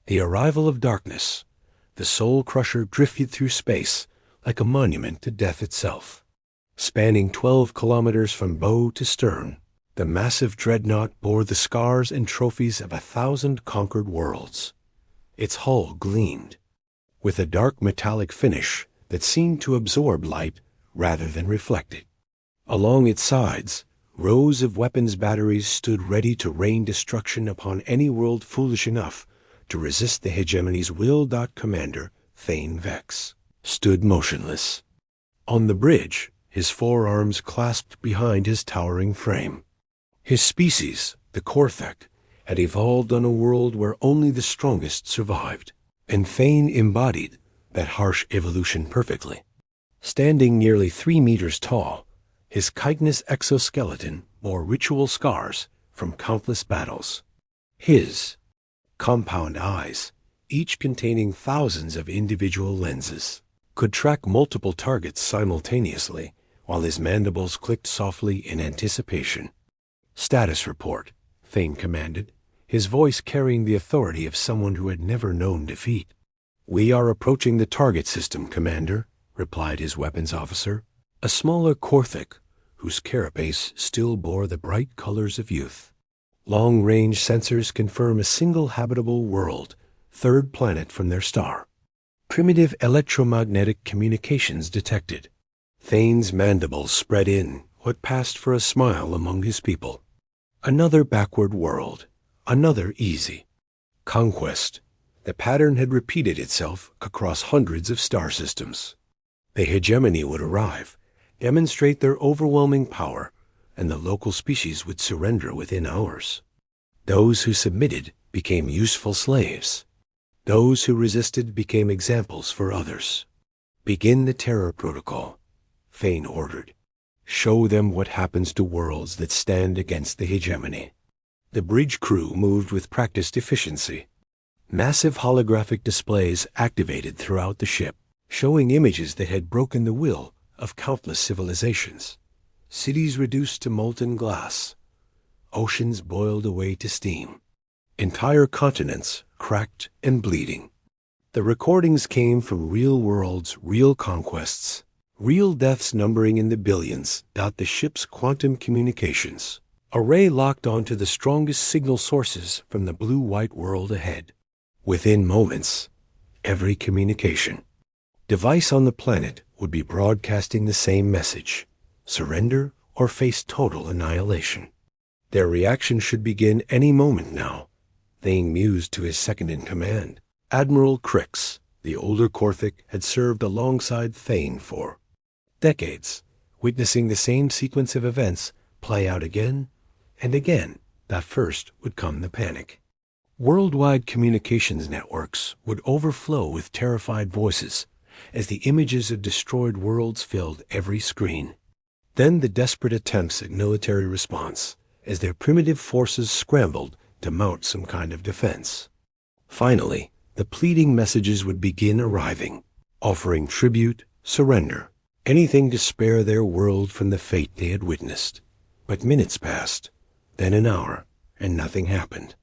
The arrival of darkness. The Soul Crusher drifted through space like a monument to death itself. Spanning 12 kilometers from bow to stern, the massive dreadnought bore the scars and trophies of 1,000 conquered worlds. Its hull gleamed, with a dark metallic finish that seemed to absorb light rather than reflect it. Along its sides, rows of weapons batteries stood ready to rain destruction upon any world foolish enough to resist the hegemony's will. Commander Thane Vex stood motionless. On the bridge, his forearms clasped behind his towering frame. His species, the Korthek, had evolved on a world where only the strongest survived, and Thane embodied that harsh evolution perfectly. Standing nearly 3 meters tall, his chitinous exoskeleton bore ritual scars from countless battles. His compound eyes, each containing thousands of individual lenses, could track multiple targets simultaneously, while his mandibles clicked softly in anticipation. "Status report," Thane commanded, his voice carrying the authority of someone who had never known defeat. "We are approaching the target system, Commander," replied his weapons officer, a smaller Korthek whose carapace still bore the bright colors of youth. "Long-range sensors confirm a single habitable world, third planet from their star. Primitive electromagnetic communications detected." Thane's mandibles spread in what passed for a smile among his people. Another backward world, another easy. Conquest. The pattern had repeated itself across hundreds of star systems. The hegemony would arrive, demonstrate their overwhelming power, and the local species would surrender within hours. Those who submitted became useful slaves. Those who resisted became examples for others. "Begin the terror protocol," Thane ordered. "Show them what happens to worlds that stand against the hegemony." The bridge crew moved with practiced efficiency. Massive holographic displays activated throughout the ship, showing images that had broken the will of countless civilizations. Cities reduced to molten glass. Oceans boiled away to steam. Entire continents cracked and bleeding. The recordings came from real worlds, real conquests, real deaths numbering in the billions. The ship's quantum communications array locked onto the strongest signal sources from the blue-white world ahead. Within moments, every communication device on the planet would be broadcasting the same message: surrender or face total annihilation. Their reaction should begin any moment now, Thane mused to his second-in-command. Admiral Crix, the older Korthek, had served alongside Thane for decades, witnessing the same sequence of events play out again and again. That first would come the panic. Worldwide communications networks would overflow with terrified voices as the images of destroyed worlds filled every screen. Then the desperate attempts at military response, as their primitive forces scrambled to mount some kind of defense. Finally, the pleading messages would begin arriving, offering tribute, surrender, anything to spare their world from the fate they had witnessed. But minutes passed, then an hour, and nothing happened.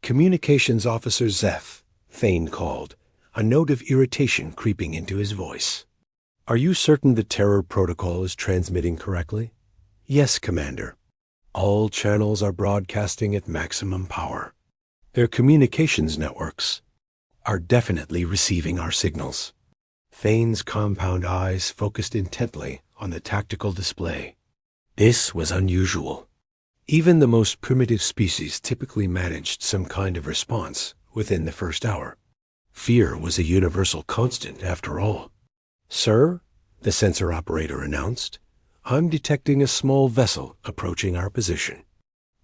"Communications Officer Zeth," Thane called, a note of irritation creeping into his voice. "Are you certain the terror protocol is transmitting correctly?" "Yes, Commander. All channels are broadcasting at maximum power. Their communications networks are definitely receiving our signals." Thane's compound eyes focused intently on the tactical display. This was unusual. Even the most primitive species typically managed some kind of response within the first hour. Fear was a universal constant, after all. "Sir," the sensor operator announced, "I'm detecting a small vessel approaching our position."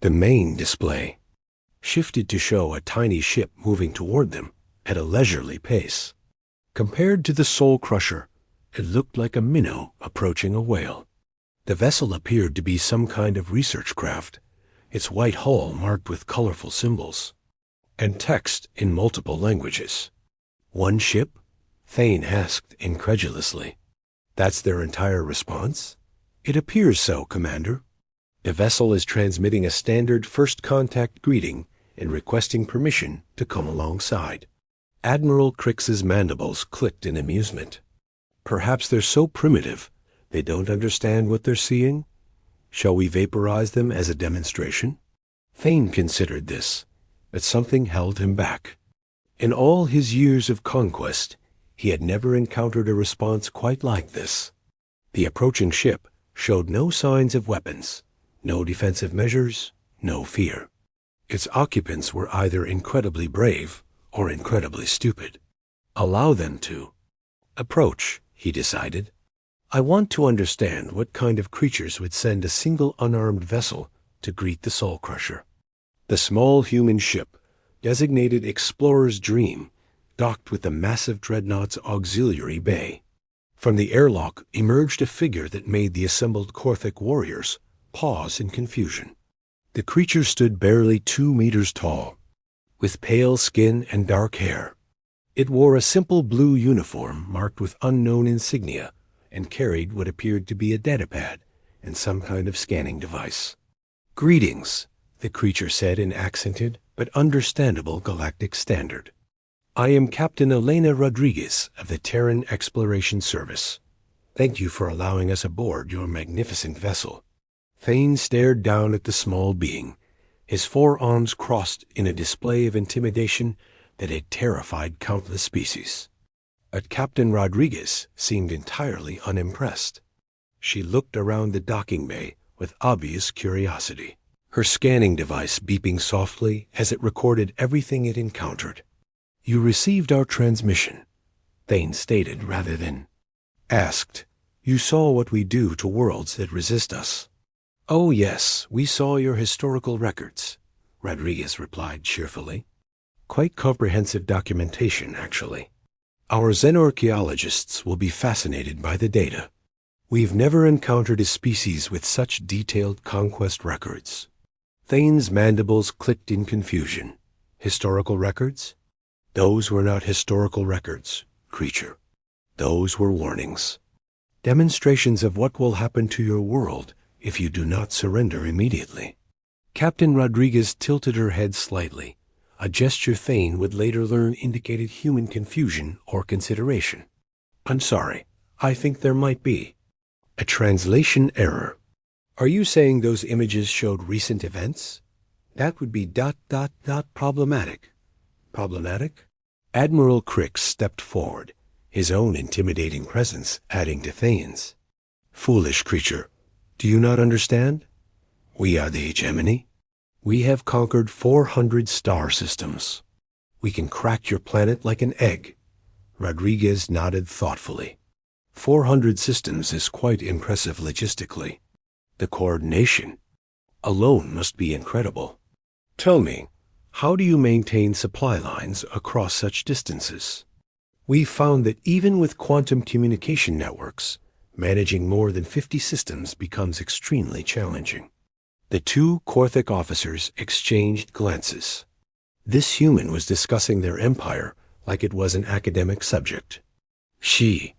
The main display shifted to show a tiny ship moving toward them at a leisurely pace. Compared to the Soul Crusher, it looked like a minnow approaching a whale. The vessel appeared to be some kind of research craft, its white hull marked with colorful symbols and text in multiple languages. "One ship?" Thane asked incredulously. "That's their entire response?" "It appears so, Commander. The vessel is transmitting a standard first contact greeting and requesting permission to come alongside." Admiral Crix's mandibles clicked in amusement. Perhaps they're so primitive, they don't understand what they're seeing? Shall we vaporize them as a demonstration? Thane considered this, but something held him back. In all his years of conquest, he had never encountered a response quite like this. The approaching ship showed no signs of weapons, no defensive measures, no fear. Its occupants were either incredibly brave or incredibly stupid. Allow them to. Approach, he decided. I want to understand what kind of creatures would send a single unarmed vessel to greet the Soul Crusher. The small human ship, designated Explorer's Dream, docked with the massive dreadnought's auxiliary bay. From the airlock emerged a figure that made the assembled Korthic warriors pause in confusion. The creature stood barely 2 meters tall, with pale skin and dark hair. It wore a simple blue uniform marked with unknown insignia and carried what appeared to be a datapad and some kind of scanning device. Greetings, the creature said in accented but understandable galactic standard. I am Captain Elena Rodriguez of the Terran Exploration Service. Thank you for allowing us aboard your magnificent vessel. Thane stared down at the small being, his forearms crossed in a display of intimidation that had terrified countless species. But Captain Rodriguez seemed entirely unimpressed. She looked around the docking bay with obvious curiosity, her scanning device beeping softly as it recorded everything it encountered. You received our transmission, Thane stated rather than asked. You saw what we do to worlds that resist us. Oh yes, we saw your historical records, Rodriguez replied cheerfully. Quite comprehensive documentation, actually. Our xenorchaeologists will be fascinated by the data. We've never encountered a species with such detailed conquest records. Thane's mandibles clicked in confusion. Historical records? Those were not historical records, creature. Those were warnings. Demonstrations of what will happen to your world if you do not surrender immediately. Captain Rodriguez tilted her head slightly, a gesture Thane would later learn indicated human confusion or consideration. I'm sorry, I think there might be a translation error. Are you saying those images showed recent events? That would be ... problematic. Problematic? Admiral Crix stepped forward, his own intimidating presence adding to Thane's. Foolish creature, do you not understand? We are the hegemony. We have conquered 400 star systems. We can crack your planet like an egg. Rodriguez nodded thoughtfully. 400 systems is quite impressive logistically. The coordination alone must be incredible. Tell me, how do you maintain supply lines across such distances? We've found that even with quantum communication networks, managing more than 50 systems becomes extremely challenging. The 2 Korthic officers exchanged glances. This human was discussing their empire like it was an academic subject. She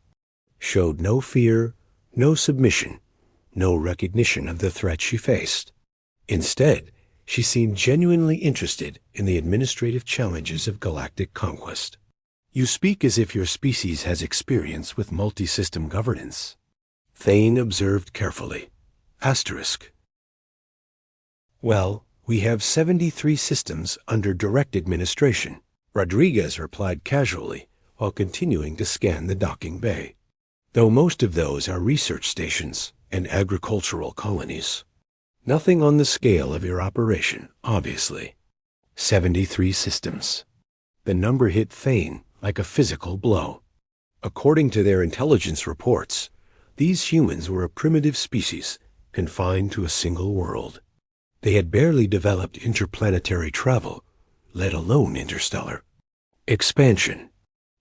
showed no fear, no submission, no recognition of the threat she faced. Instead, she seemed genuinely interested in the administrative challenges of galactic conquest. You speak as if your species has experience with multi-system governance. Thane observed carefully. Asterisk. Well, we have 73 systems under direct administration, Rodriguez replied casually while continuing to scan the docking bay. Though most of those are research stations and agricultural colonies. Nothing on the scale of your operation, obviously. 73 systems. The number hit Thane like a physical blow. According to their intelligence reports, these humans were a primitive species confined to a single world. They had barely developed interplanetary travel, let alone interstellar expansion.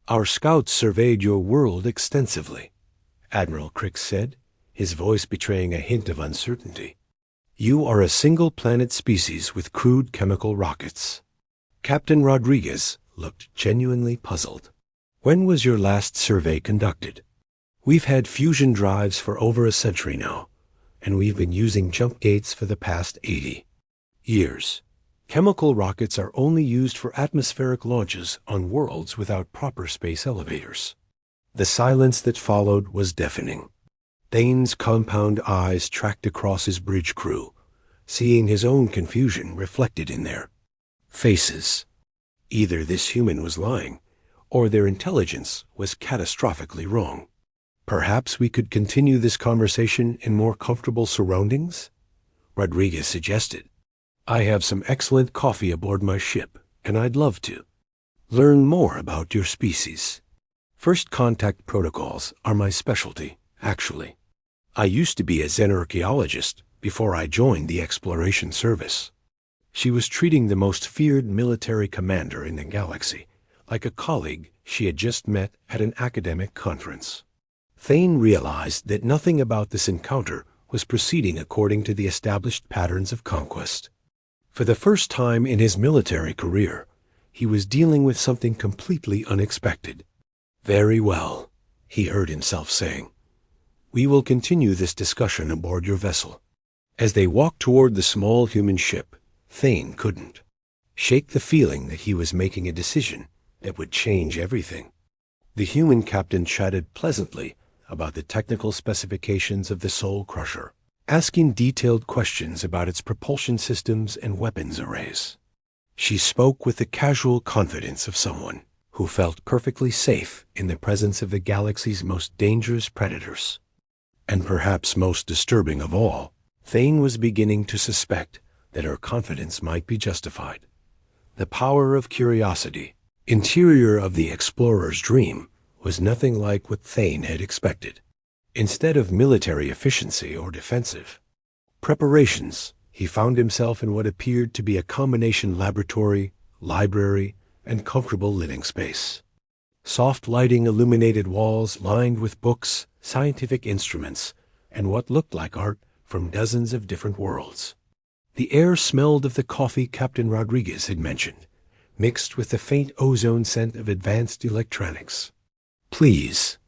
Our scouts surveyed your world extensively, Admiral Crix said, his voice betraying a hint of uncertainty. You are a single-planet species with crude chemical rockets. Captain Rodriguez looked genuinely puzzled. When was your last survey conducted? We've had fusion drives for over a century now, and we've been using jump gates for the past 80 years, Chemical rockets are only used for atmospheric launches on worlds without proper space elevators. The silence that followed was deafening. Thane's compound eyes tracked across his bridge crew, seeing his own confusion reflected in their faces. Either this human was lying, or their intelligence was catastrophically wrong. Perhaps we could continue this conversation in more comfortable surroundings? Rodriguez suggested. I have some excellent coffee aboard my ship, and I'd love to learn more about your species. First contact protocols are my specialty, actually. I used to be a xenarchaeologist before I joined the exploration service. She was treating the most feared military commander in the galaxy like a colleague she had just met at an academic conference. Thane realized that nothing about this encounter was proceeding according to the established patterns of conquest. For the first time in his military career, he was dealing with something completely unexpected. Very well, he heard himself saying. We will continue this discussion aboard your vessel. As they walked toward the small human ship, Thane couldn't shake the feeling that he was making a decision that would change everything. The human captain chatted pleasantly about the technical specifications of the Soul Crusher, asking detailed questions about its propulsion systems and weapons arrays. She spoke with the casual confidence of someone who felt perfectly safe in the presence of the galaxy's most dangerous predators. And perhaps most disturbing of all, Thane was beginning to suspect that her confidence might be justified. The power of curiosity, interior of the explorer's dream, was nothing like what Thane had expected. Instead of military efficiency or defensive preparations, he found himself in what appeared to be a combination laboratory, library, and comfortable living space. Soft lighting illuminated walls lined with books, scientific instruments, and what looked like art from dozens of different worlds. The air smelled of the coffee Captain Rodriguez had mentioned, mixed with the faint ozone scent of advanced electronics. Please,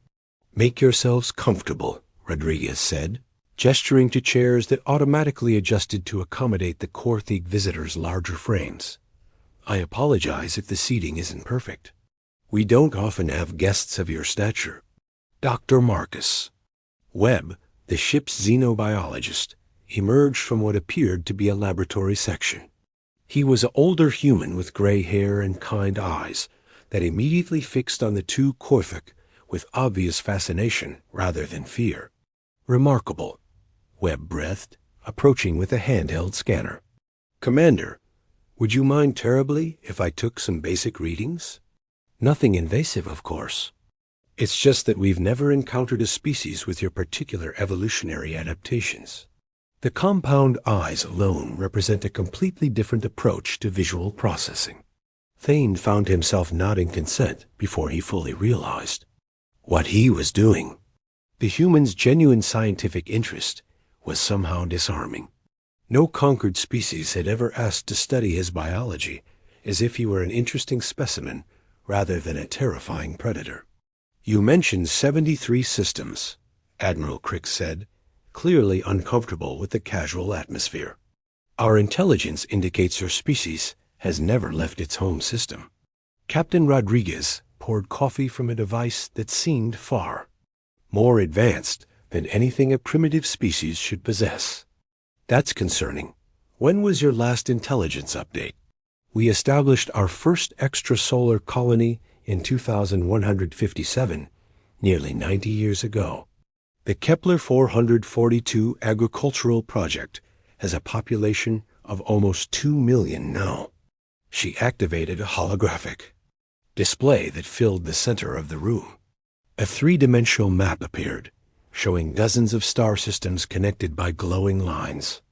make yourselves comfortable, Rodriguez said, gesturing to chairs that automatically adjusted to accommodate the Korthig visitors' larger frames. I apologize if the seating isn't perfect. We don't often have guests of your stature. Dr. Marcus. Webb, the ship's xenobiologist, emerged from what appeared to be a laboratory section. He was an older human with gray hair and kind eyes that immediately fixed on the two Korthig with obvious fascination rather than fear. Remarkable, Webb breathed, approaching with a handheld scanner. Commander, would you mind terribly if I took some basic readings? Nothing invasive, of course. It's just that we've never encountered a species with your particular evolutionary adaptations. The compound eyes alone represent a completely different approach to visual processing. Thane found himself nodding consent before he fully realized what he was doing. The human's genuine scientific interest was somehow disarming. No conquered species had ever asked to study his biology as if he were an interesting specimen rather than a terrifying predator. You mentioned 73 systems, Admiral Crick said, clearly uncomfortable with the casual atmosphere. Our intelligence indicates your species has never left its home system. Captain Rodriguez poured coffee from a device that seemed far more advanced than anything a primitive species should possess. That's concerning. When was your last intelligence update? We established our first extrasolar colony in 2157, nearly 90 years ago. The Kepler 442 agricultural project has a population of almost 2 million now. She activated a holographic display that filled the center of the room. A three-dimensional map appeared, showing dozens of star systems connected by glowing lines.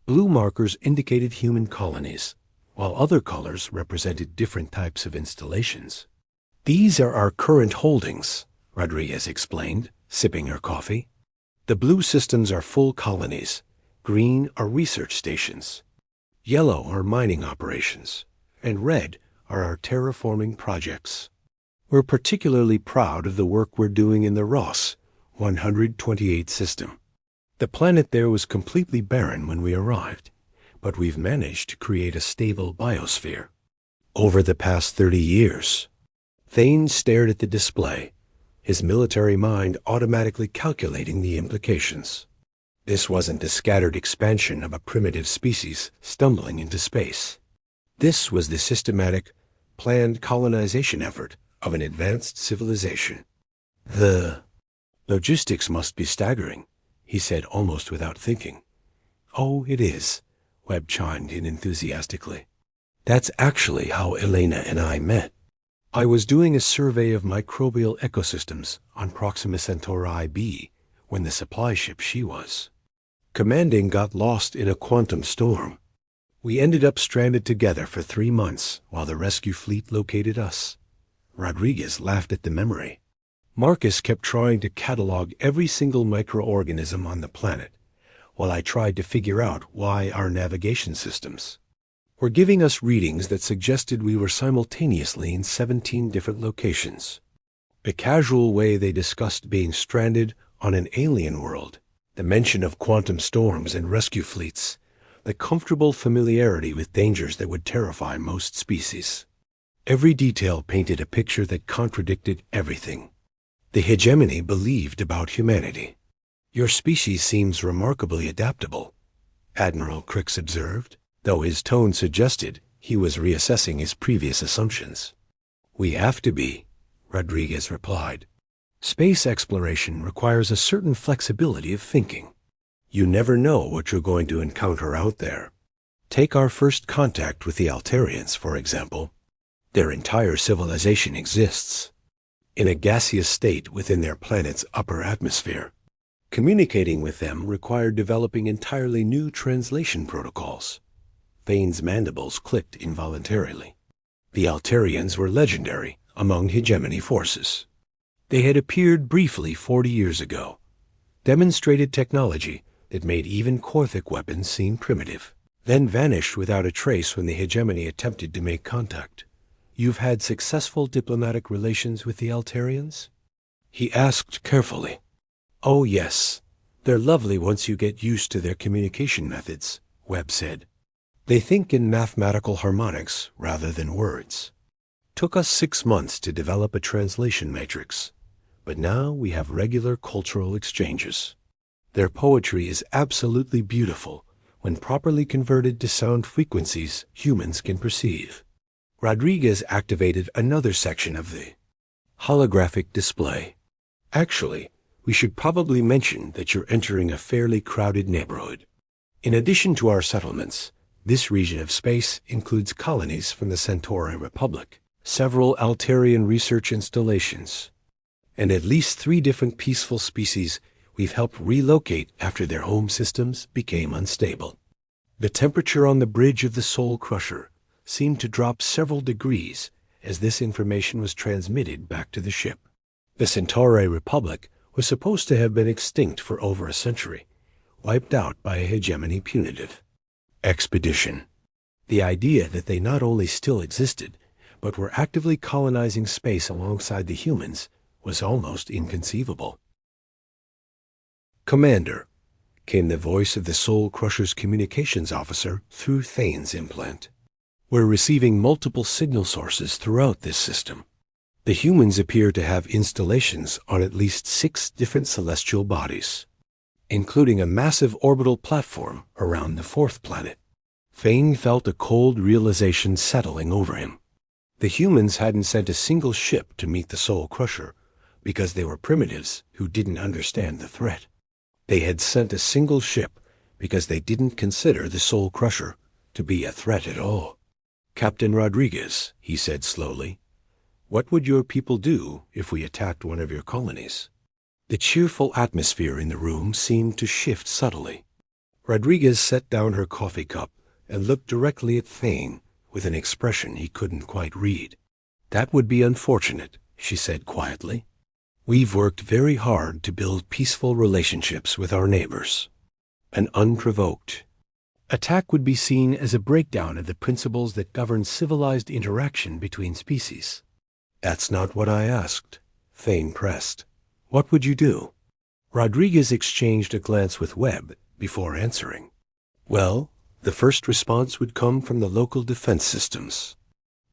Blue markers indicated human colonies, while other colors represented different types of installations. These are our current holdings, Rodriguez explained, sipping her coffee. The blue systems are full colonies, green are research stations, yellow are mining operations, and red are our terraforming projects. We're particularly proud of the work we're doing in the Ross 128 system. The planet there was completely barren when we arrived, but we've managed to create a stable biosphere. Over the past 30 years, Thane stared at the display, his military mind automatically calculating the implications. This wasn't the scattered expansion of a primitive species stumbling into space. This was the systematic, planned colonization effort of an advanced civilization. The logistics must be staggering, he said almost without thinking. Oh, it is, Webb chimed in enthusiastically. That's actually how Elena and I met. I was doing a survey of microbial ecosystems on Proxima Centauri b when the supply ship she was commanding got lost in a quantum storm. We ended up stranded together for 3 months while the rescue fleet located us. Rodriguez laughed at the memory. Marcus kept trying to catalog every single microorganism on the planet, while I tried to figure out why our navigation systems were giving us readings that suggested we were simultaneously in 17 different locations. The casual way they discussed being stranded on an alien world, the mention of quantum storms and rescue fleets, the comfortable familiarity with dangers that would terrify most species. Every detail painted a picture that contradicted everything the hegemony believed about humanity. Your species seems remarkably adaptable, Admiral Crix observed, though his tone suggested he was reassessing his previous assumptions. We have to be, Rodriguez replied. Space exploration requires a certain flexibility of thinking. You never know what you're going to encounter out there. Take our first contact with the Altarians, for example. Their entire civilization exists in a gaseous state within their planet's upper atmosphere. Communicating with them required developing entirely new translation protocols. Thane's mandibles clicked involuntarily. The Altarians were legendary among hegemony forces. They had appeared briefly 40 years ago, demonstrated technology that made even Korthic weapons seem primitive, then vanished without a trace when the hegemony attempted to make contact. You've had successful diplomatic relations with the Altarians? He asked carefully. Oh, yes. They're lovely once you get used to their communication methods, Webb said. They think in mathematical harmonics rather than words. Took us 6 months to develop a translation matrix, but now we have regular cultural exchanges. Their poetry is absolutely beautiful when properly converted to sound frequencies humans can perceive. Rodriguez activated another section of the holographic display. Actually, we should probably mention that you're entering a fairly crowded neighborhood. In addition to our settlements, this region of space includes colonies from the Centauri Republic, several Altarian research installations, and at least 3 different peaceful species we've helped relocate after their home systems became unstable. The temperature on the bridge of the Soul Crusher seemed to drop several degrees as this information was transmitted back to the ship. The Centauri Republic was supposed to have been extinct for over a century, wiped out by a hegemony punitive expedition. The idea that they not only still existed, but were actively colonizing space alongside the humans was almost inconceivable. Commander, came the voice of the Soul Crusher's communications officer through Thane's implant. We're receiving multiple signal sources throughout this system. The humans appear to have installations on at least 6 different celestial bodies, including a massive orbital platform around the 4th planet. Thane felt a cold realization settling over him. The humans hadn't sent a single ship to meet the Soul Crusher because they were primitives who didn't understand the threat. They had sent a single ship because they didn't consider the Soul Crusher to be a threat at all. Captain Rodriguez, he said slowly, what would your people do if we attacked one of your colonies? The cheerful atmosphere in the room seemed to shift subtly. Rodriguez set down her coffee cup and looked directly at Thane with an expression he couldn't quite read. That would be unfortunate, she said quietly. We've worked very hard to build peaceful relationships with our neighbors. An unprovoked attack would be seen as a breakdown of the principles that govern civilized interaction between species. That's not what I asked, Thane pressed. What would you do? Rodriguez exchanged a glance with Webb before answering. Well, The first response would come from the local defense systems.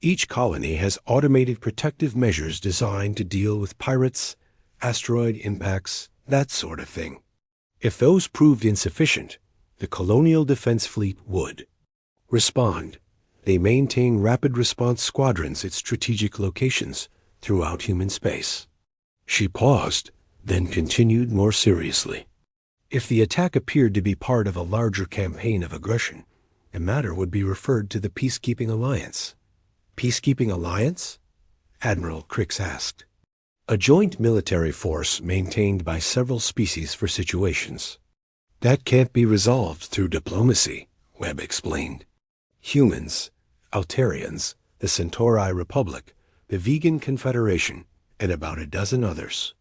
Each colony has automated protective measures designed to deal with pirates, asteroid impacts, that sort of thing. If those proved insufficient, the colonial defense fleet would respond. They maintain rapid response squadrons at strategic locations throughout human space. She paused, then continued more seriously. If the attack appeared to be part of a larger campaign of aggression, the matter would be referred to the Peacekeeping Alliance. Peacekeeping Alliance? Admiral Crix asked. A joint military force maintained by several species for situations. That can't be resolved through diplomacy, Webb explained. Humans, Altarians, the Centauri Republic, the Vegan Confederation, and about a dozen others.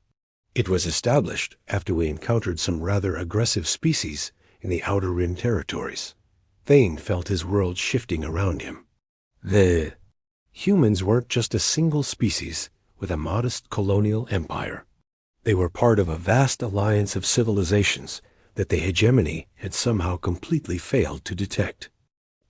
It was established after we encountered some rather aggressive species in the Outer Rim territories. Thane felt his world shifting around him. The humans weren't just a single species with a modest colonial empire. They were part of a vast alliance of civilizations that the hegemony had somehow completely failed to detect.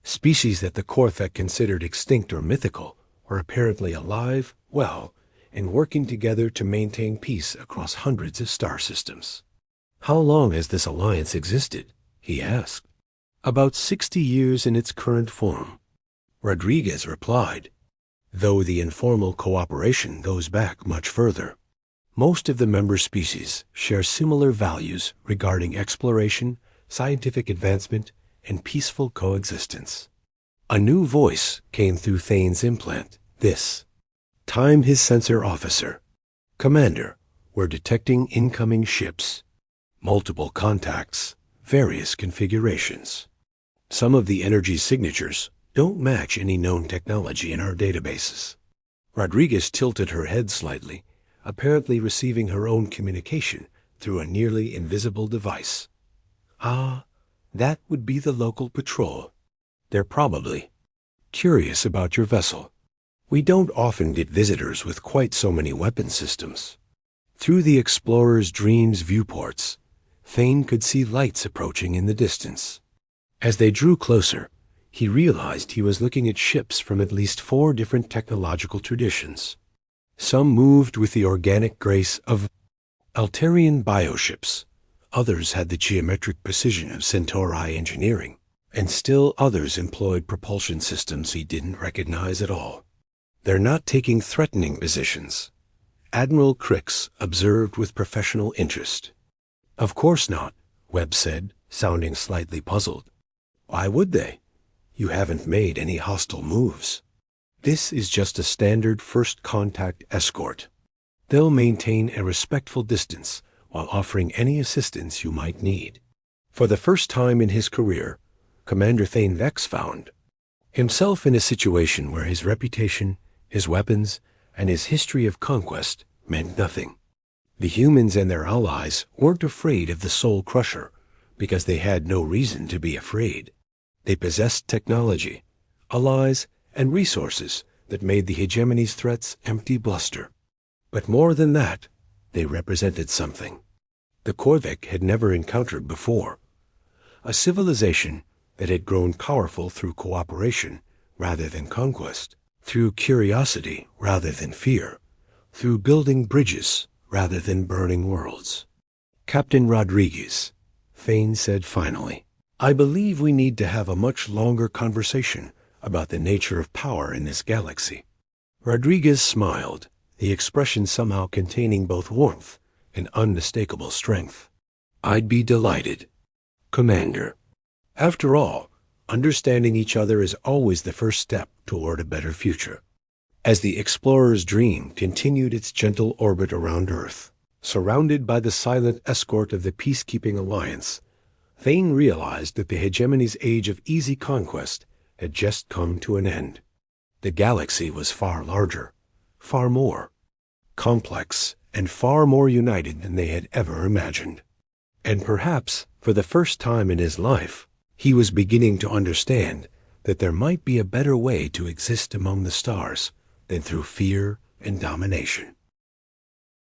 Species that the Korthek considered extinct or mythical were apparently alive, well, and working together to maintain peace across hundreds of star systems. How long has this alliance existed? He asked. About 60 years in its current form, Rodriguez replied, though the informal cooperation goes back much further. Most of the member species share similar values regarding exploration, scientific advancement, and peaceful coexistence. A new voice came through Thane's implant. This time his sensor officer. Commander, we're detecting incoming ships. Multiple contacts, various configurations. Some of the energy signatures don't match any known technology in our databases. Rodriguez tilted her head slightly, apparently receiving her own communication through a nearly invisible device. Ah, that would be the local patrol. They're probably curious about your vessel. We don't often get visitors with quite so many weapon systems. Through the explorer's dreams viewports, Thane could see lights approaching in the distance. As they drew closer, he realized he was looking at ships from at least 4 different technological traditions. Some moved with the organic grace of Altarian bioships, others had the geometric precision of Centauri engineering, and still others employed propulsion systems he didn't recognize at all. They're not taking threatening positions, Admiral Crix observed with professional interest. Of course not, Webb said, sounding slightly puzzled. Why would they? You haven't made any hostile moves. This is just a standard first contact escort. They'll maintain a respectful distance while offering any assistance you might need. For the first time in his career, Commander Thane Vex found himself in a situation where his reputation, his weapons, and his history of conquest meant nothing. The humans and their allies weren't afraid of the Soul Crusher because they had no reason to be afraid. They possessed technology, allies, and resources that made the hegemony's threats empty bluster. But more than that, they represented something the Korthek had never encountered before. A civilization that had grown powerful through cooperation rather than conquest, through curiosity rather than fear, through building bridges rather than burning worlds. Captain Rodriguez, Thane said finally, I believe we need to have a much longer conversation about the nature of power in this galaxy. Rodriguez smiled, the expression somehow containing both warmth and unmistakable strength. I'd be delighted, Commander. After all, understanding each other is always the first step toward a better future. As the explorer's dream continued its gentle orbit around Earth, surrounded by the silent escort of the Peacekeeping Alliance, Thane realized that the hegemony's age of easy conquest had just come to an end. The galaxy was far larger, far more complex, and far more united than they had ever imagined. And perhaps, for the first time in his life, he was beginning to understand that there might be a better way to exist among the stars than through fear and domination.